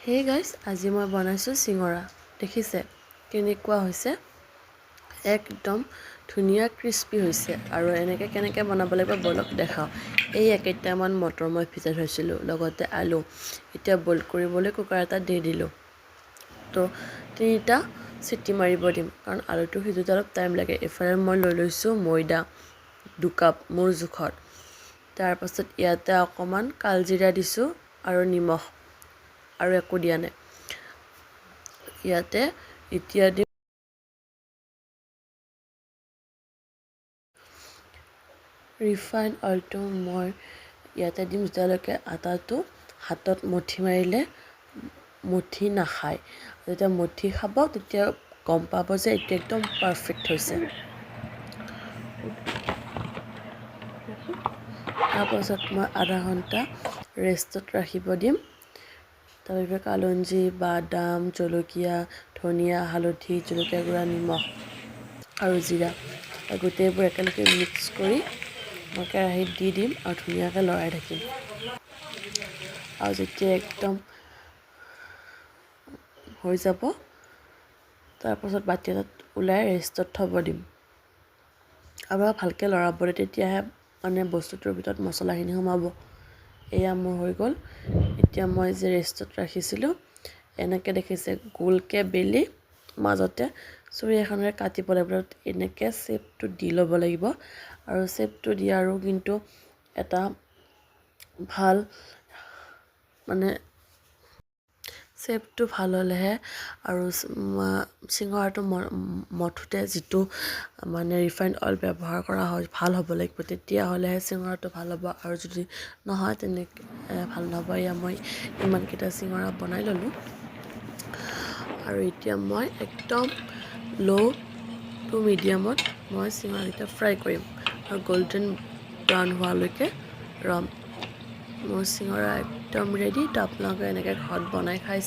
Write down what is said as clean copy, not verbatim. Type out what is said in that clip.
হে গাইছ, আজি মই বনাইছোঁ চিঙৰা। দেখিছে কেনেকুৱা হৈছে? একদম ধুনীয়া ক্ৰিস্পি হৈছে। আৰু এনেকৈ কেনেকৈ বনাব লাগিব ব'লক দেখাওঁ। এই একেইটামান মটৰ মই ভিজাই থৈছিলোঁ, লগতে আলু। এতিয়া বইল কৰিবলৈ কুকাৰ এটাত দি দিলোঁ। তো 3টা চিটি মাৰিব দিম, কাৰণ আলুটো সিজোতে অলপ টাইম লাগে। এফালে মই লৈ লৈছোঁ ময়দা 2 কাপ মোৰ জোখত। তাৰপাছত ইয়াতে অকণমান কালজিৰা দিছোঁ আৰু নিমখ, আৰু একো দিয়া নাই। ইয়াতে এতিয়া দিম ৰিফাইন অইলটো। মই ইয়াতে দিম যেতিয়ালৈকে আটাটো হাতত মুঠি মাৰিলে মুঠি নাখায়। যেতিয়া মুঠি খাব তেতিয়া গম পাব যে এইটো একদম পাৰফেক্ট হৈছে। তাৰপাছত মই আধা ঘণ্টা ৰেষ্টত ৰাখিব দিম। তাৰপিছত কালঞ্জি, বাদাম, জলকীয়া, ধনিয়া, হালধি, জলকীয়া গুড়া, নিমখ আৰু জিৰা গোটেইবোৰ একেলগে মিক্স কৰি মই কেৰাহীত দি দিম আৰু ধুনীয়াকৈ লৰাই থাকিম। আৰু যেতিয়া একদম হৈ যাব, তাৰপাছত বাতি এটাত ওলাই ৰেষ্টত থ'ব দিম। আৰু ভালকৈ লৰাব দিম, তেতিয়াহে মানে বস্তুটোৰ ভিতৰত মছলাখিনি সোমাব। এয়া মোৰ হৈ গ'ল। এতিয়া মই যে ৰেষ্টত ৰাখিছিলোঁ, এনেকৈ দেখিছে গোলকৈ বেলি মাজতে চুৰি এখনেৰে কাটিব লাগিব। এনেকৈ শ্বেপটো দি ল'ব লাগিব। আৰু শ্বেপটো দিয়াৰো কিন্তু এটা ভাল মানে শ্বেপটো ভাল হ'লেহে, আৰু চিঙৰাটো মঠোতে যিটো মানে ৰিফাইণ্ড অইল ব্যৱহাৰ কৰা হয় ভাল হ'ব লাগিব, তেতিয়াহ'লেহে চিঙৰাটো ভাল হ'ব। আৰু যদি নহয় তেনেকৈ ভাল নহ'ব। এয়া মই ইমানকেইটা চিঙৰা বনাই ল'লোঁ। আৰু এতিয়া মই একদম ল' টু মিডিয়ামত মই চিঙৰাকেইটা ফ্ৰাই কৰিম আৰু গল্ডেন ব্ৰাউন হোৱালৈকে ৰ'ম। মোৰ চিঙৰা একদম ৰেডি। তো আপোনালোকে এনেকৈ ঘৰত বনাই খাই